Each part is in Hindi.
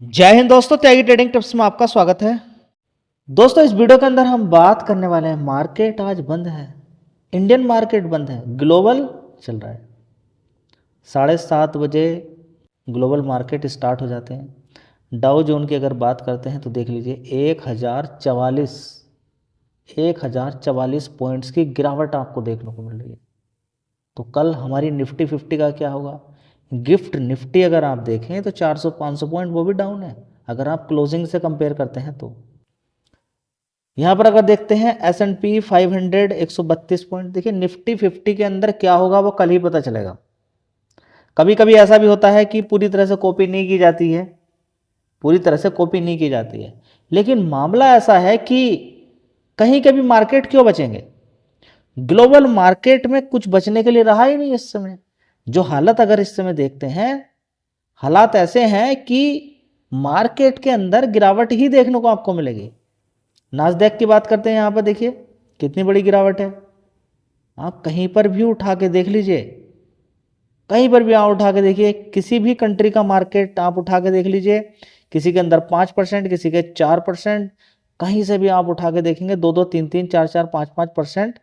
जय हिंद दोस्तों, त्यागी ट्रेडिंग टिप्स में आपका स्वागत है। दोस्तों, इस वीडियो के अंदर हम बात करने वाले हैं, मार्केट आज बंद है, इंडियन मार्केट बंद है, ग्लोबल चल रहा है। 7:30 बजे ग्लोबल मार्केट स्टार्ट हो जाते हैं। डाउ जोन की अगर बात करते हैं तो देख लीजिए 1044 पॉइंट्स की गिरावट आपको देखने को मिल रही है। तो कल हमारी निफ्टी 50 का क्या होगा? गिफ्ट निफ्टी अगर आप देखें तो 400-500 पॉइंट वो भी डाउन है अगर आप क्लोजिंग से कंपेयर करते हैं तो। यहाँ पर अगर देखते हैं S&P 500 132 पॉइंट, देखिए निफ्टी 50 के अंदर क्या होगा वो कल ही पता चलेगा। कभी कभी ऐसा भी होता है कि पूरी तरह से कॉपी नहीं की जाती है, लेकिन मामला ऐसा है कि कहीं कभी मार्केट क्यों बचेंगे? ग्लोबल मार्केट में कुछ बचने के लिए रहा ही नहीं इस समय। जो हालत अगर इस समय देखते हैं, हालात ऐसे हैं कि मार्केट के अंदर गिरावट ही देखने को आपको मिलेगी। नास्डैक की बात करते हैं, यहाँ पर देखिए कितनी बड़ी गिरावट है। आप कहीं पर भी उठा के देख लीजिए, कहीं पर भी आप उठा के देखिए, किसी भी कंट्री का मार्केट आप उठा के देख लीजिए, किसी के अंदर 5%, किसी के 4%, कहीं से भी आप उठा के देखेंगे 2-2, 3-3, 4-4, 5-5%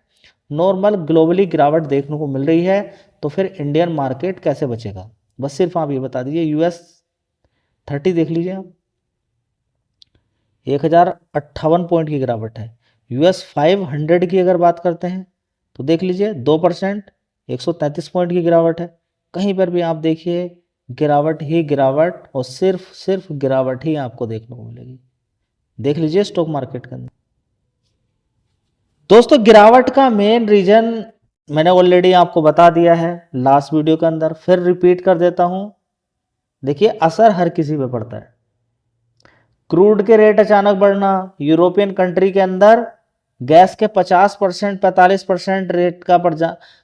नॉर्मल ग्लोबली गिरावट देखने को मिल रही है। तो फिर इंडियन मार्केट कैसे बचेगा? बस सिर्फ आप ये बता दीजिए। US 30 देख लीजिए आप, 1058 पॉइंट की गिरावट है। US 500 की अगर बात करते हैं तो देख लीजिए 2%, 133 पॉइंट की गिरावट है। कहीं पर भी आप देखिए गिरावट ही गिरावट, और सिर्फ गिरावट ही आपको देखने को मिलेगी। देख लीजिए स्टॉक मार्केट के अंदर। दोस्तों, गिरावट का मेन रीजन मैंने ऑलरेडी आपको बता दिया है लास्ट वीडियो के अंदर, फिर रिपीट कर देता हूं। देखिए, असर हर किसी पे पड़ता है। क्रूड के रेट अचानक बढ़ना, यूरोपियन कंट्री के अंदर गैस के 50%, 45% रेट का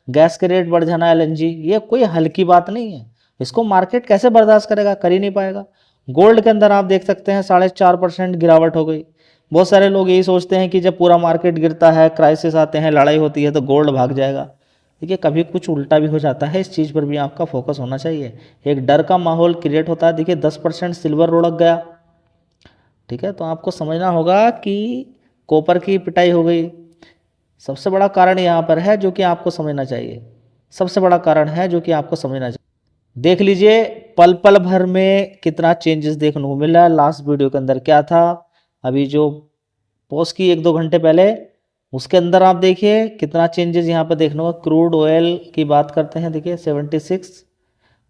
गैस के रेट बढ़ जाना, LNG, ये कोई हल्की बात नहीं है। इसको मार्केट कैसे बर्दाश्त करेगा? कर ही नहीं पाएगा। गोल्ड के अंदर आप देख सकते हैं 4.5% गिरावट हो गई। बहुत सारे लोग यही सोचते हैं कि जब पूरा मार्केट गिरता है, क्राइसिस आते हैं, लड़ाई होती है तो गोल्ड भाग जाएगा। देखिए, कभी कुछ उल्टा भी हो जाता है, इस चीज़ पर भी आपका फोकस होना चाहिए। एक डर का माहौल क्रिएट होता है। देखिए 10% सिल्वर लुढ़क गया, ठीक है, तो आपको समझना होगा कि कॉपर की पिटाई हो गई। सबसे बड़ा कारण यहाँ पर है जो कि आपको समझना चाहिए, देख लीजिए पल पल भर में कितना चेंजेस देखने को मिला। लास्ट वीडियो के अंदर क्या था, अभी जो पोस्ट की 1-2 घंटे पहले, उसके अंदर आप देखिए कितना चेंजेस यहाँ पर देखने को। क्रूड ऑयल की बात करते हैं, देखिए 76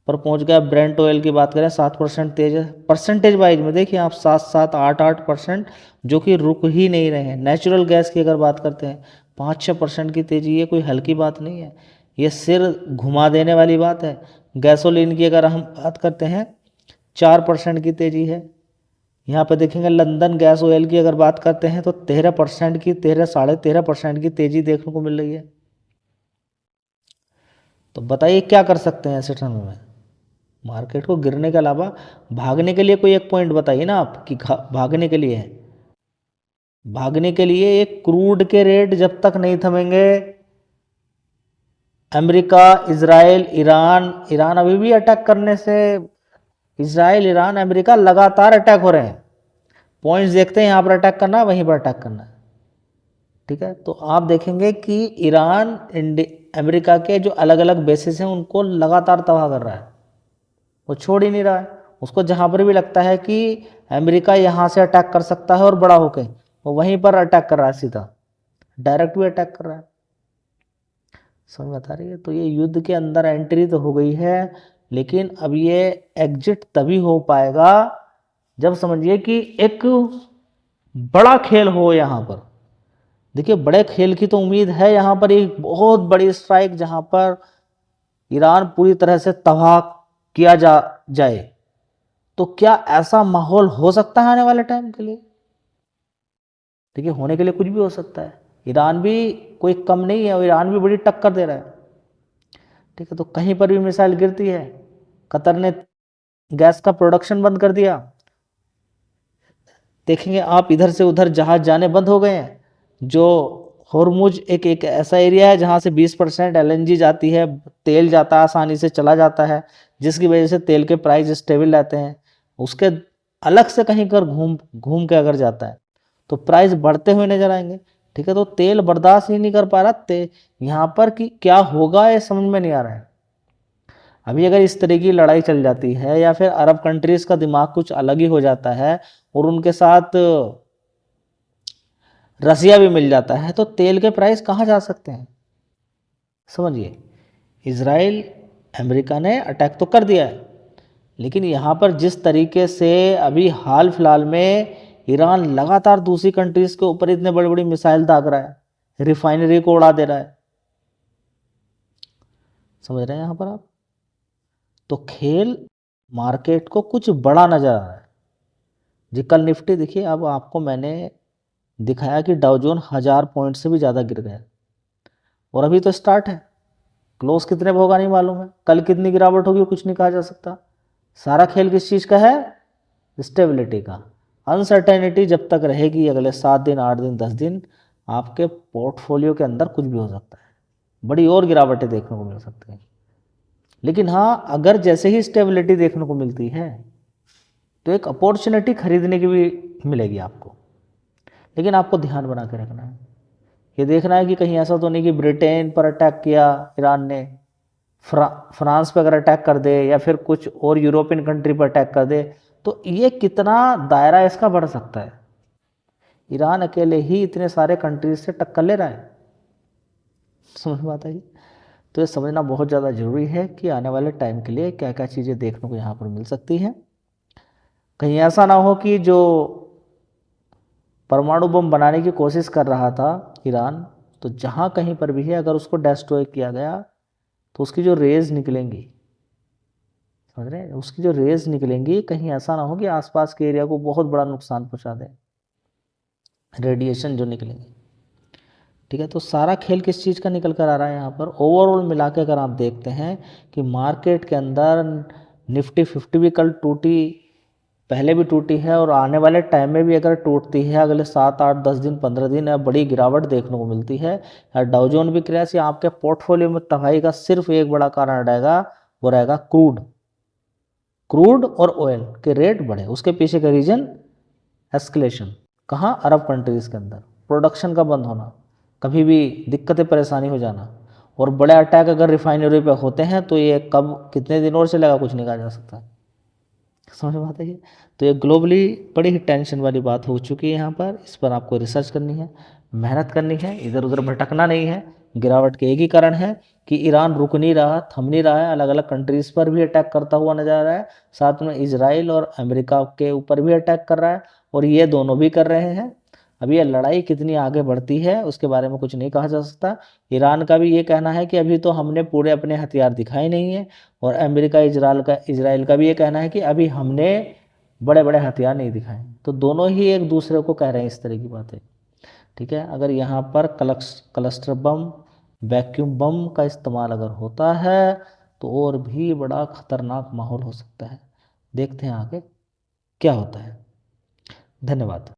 पर पहुंच गया। ब्रेंट ऑयल की बात करें 7% तेज है। परसेंटेज वाइज में देखिए आप 7-7, 8-8%, जो कि रुक ही नहीं रहे हैं। नेचुरल गैस की अगर बात करते हैं 5-6% की तेजी, ये कोई हल्की बात नहीं है, ये सिर घुमा देने वाली बात है। गैसोलीन की अगर हम बात करते हैं 4% की तेजी है। यहाँ पे देखेंगे लंदन गैस ऑयल की अगर बात करते हैं तो 13% की, 13-13.5% की तेजी देखने को मिल रही है। तो बताइए क्या कर सकते हैं ऐसे समय में? मार्केट को गिरने के अलावा भागने के लिए कोई एक पॉइंट बताइए ना आप, कि भागने के लिए है। भागने के लिए एक क्रूड के रेट जब तक नहीं थमेंगे, अमेरिका, इजराइल, ईरान अभी भी अटैक करने से, इजराइल, ईरान, अमेरिका लगातार अटैक हो रहे हैं। पॉइंट्स देखते हैं, यहाँ पर अटैक करना है, वहीं पर अटैक करना है, ठीक है। तो आप देखेंगे कि ईरान अमेरिका के जो अलग अलग बेसिस हैं उनको लगातार तबाह कर रहा है, वो छोड़ ही नहीं रहा है। उसको जहाँ पर भी लगता है कि अमेरिका यहाँ से अटैक कर सकता है और बड़ा होके, वो वहीं पर अटैक कर रहा है, सीधा डायरेक्ट भी अटैक कर रहा है। समझ बता रही है? तो ये युद्ध के अंदर एंट्री तो हो गई है, लेकिन अब ये एग्जिट तभी हो पाएगा जब समझिए कि एक बड़ा खेल हो यहाँ पर। देखिए, बड़े खेल की तो उम्मीद है यहाँ पर, एक बहुत बड़ी स्ट्राइक जहाँ पर ईरान पूरी तरह से तबाह किया जाए। तो क्या ऐसा माहौल हो सकता है आने वाले टाइम के लिए? देखिए, होने के लिए कुछ भी हो सकता है। ईरान भी कोई कम नहीं है, और ईरान भी बड़ी टक्कर दे रहा है, ठीक है। तो कहीं पर भी मिसाइल गिरती है, कतर ने गैस का प्रोडक्शन बंद कर दिया। देखेंगे आप इधर से उधर जहाज जाने बंद हो गए हैं। जो होर्मुज एक ऐसा एरिया है जहाँ से 20% LNG जाती है, तेल जाता है, आसानी से चला जाता है, जिसकी वजह से तेल के प्राइस स्टेबल रहते हैं। उसके अलग से कहीं कर घूम घूम के अगर जाता है तो प्राइस बढ़ते हुए नजर आएंगे। ठीक है, तो तेल बर्दाश्त ही नहीं कर पा रहा यहाँ पर कि क्या होगा ये समझ में नहीं आ रहा है। अभी अगर इस तरह की लड़ाई चल जाती है या फिर अरब कंट्रीज का दिमाग कुछ अलग ही हो जाता है और उनके साथ रसिया भी मिल जाता है तो तेल के प्राइस कहाँ जा सकते हैं। समझिए, इजराइल अमेरिका ने अटैक तो कर दिया है, लेकिन यहाँ पर जिस तरीके से अभी हाल फिलहाल में ईरान लगातार दूसरी कंट्रीज के ऊपर इतने बड़ी बड़ी मिसाइल दाग रहा है, रिफाइनरी को उड़ा दे रहा है, समझ रहे हैं यहाँ पर आप। तो खेल मार्केट को कुछ बड़ा नजर आ रहा है जी। कल निफ्टी देखिए, अब आपको मैंने दिखाया कि डाउजोन 1000 पॉइंट से भी ज़्यादा गिर गया और अभी तो स्टार्ट है, क्लोज कितने पे होगा नहीं मालूम है, कल कितनी गिरावट होगी कुछ नहीं कहा जा सकता। सारा खेल किस चीज़ का है, स्टेबिलिटी का। अनसर्टेनिटी जब तक रहेगी अगले 7 दिन 8 दिन 10 दिन, आपके पोर्टफोलियो के अंदर कुछ भी हो सकता है, बड़ी और गिरावटें देखने को मिल सकती हैं। लेकिन हाँ, अगर जैसे ही स्टेबिलिटी देखने को मिलती है तो एक अपॉर्चुनिटी खरीदने की भी मिलेगी आपको। लेकिन आपको ध्यान बना के रखना है, ये देखना है कि कहीं ऐसा तो नहीं कि ब्रिटेन पर अटैक किया ईरान ने, फ्रांस पर अगर अटैक कर दे या फिर कुछ और यूरोपियन कंट्री पर अटैक कर दे तो ये कितना दायरा इसका बढ़ सकता है। ईरान अकेले ही इतने सारे कंट्रीज से टक्कर ले रहा है, समझ में आता है। तो ये समझना बहुत ज़्यादा ज़रूरी है कि आने वाले टाइम के लिए क्या क्या चीज़ें देखने को यहाँ पर मिल सकती हैं। कहीं ऐसा ना हो कि जो परमाणु बम बनाने की कोशिश कर रहा था ईरान, तो जहाँ कहीं पर भी है अगर उसको डेस्ट्रॉय किया गया तो उसकी जो रेज निकलेंगी, समझ रहे हैं, उसकी जो रेज निकलेंगी कहीं ऐसा ना हो कि आसपास के एरिया को बहुत बड़ा नुकसान पहुंचा दे, रेडिएशन जो निकलेंगे। ठीक है, तो सारा खेल किस चीज़ का निकल कर आ रहा है यहाँ पर। ओवरऑल मिला के अगर आप देखते हैं कि मार्केट के अंदर निफ्टी 50 भी कल टूटी, पहले भी टूटी है और आने वाले टाइम में भी अगर टूटती है अगले 7 8 10 दिन 15 दिन बड़ी गिरावट देखने को मिलती है। डाउजोन भी क्रैश या आपके पोर्टफोलियो में तबाही का सिर्फ एक बड़ा कारण रहेगा, वो रहेगा क्रूड और ऑयल के रेट बढ़े, उसके पीछे का रीजन एस्केलेशन। कहाँ, अरब कंट्रीज के अंदर प्रोडक्शन का बंद होना, कभी भी दिक्कतें परेशानी हो जाना, और बड़े अटैक अगर रिफाइनरी पे होते हैं तो ये कब कितने दिन और चलेगा कुछ नहीं कहा जा सकता, समझ में आता है। तो ये ग्लोबली बड़ी ही टेंशन वाली बात हो चुकी है यहाँ पर। इस पर आपको रिसर्च करनी है, मेहनत करनी है, इधर उधर भटकना नहीं है। गिरावट के एक ही कारण है कि ईरान रुक नहीं रहा, थम नहीं रहा है, अलग अलग कंट्रीज़ पर भी अटैक करता हुआ नजर आ रहा है, साथ में इजराइल और अमेरिका के ऊपर भी अटैक कर रहा है, और ये दोनों भी कर रहे हैं। अभी ये लड़ाई कितनी आगे बढ़ती है उसके बारे में कुछ नहीं कहा जा सकता। ईरान का भी ये कहना है कि अभी तो हमने पूरे अपने हथियार दिखाए नहीं है, और अमेरिका इजराइल का भी ये कहना है कि अभी हमने बड़े बड़े हथियार नहीं दिखाए। तो दोनों ही एक दूसरे को कह रहे हैं इस तरह की बातें। ठीक है, अगर यहाँ पर क्लस्टर बम, वैक्यूम बम का इस्तेमाल अगर होता है तो और भी बड़ा खतरनाक माहौल हो सकता है। देखते हैं आगे क्या होता है। धन्यवाद।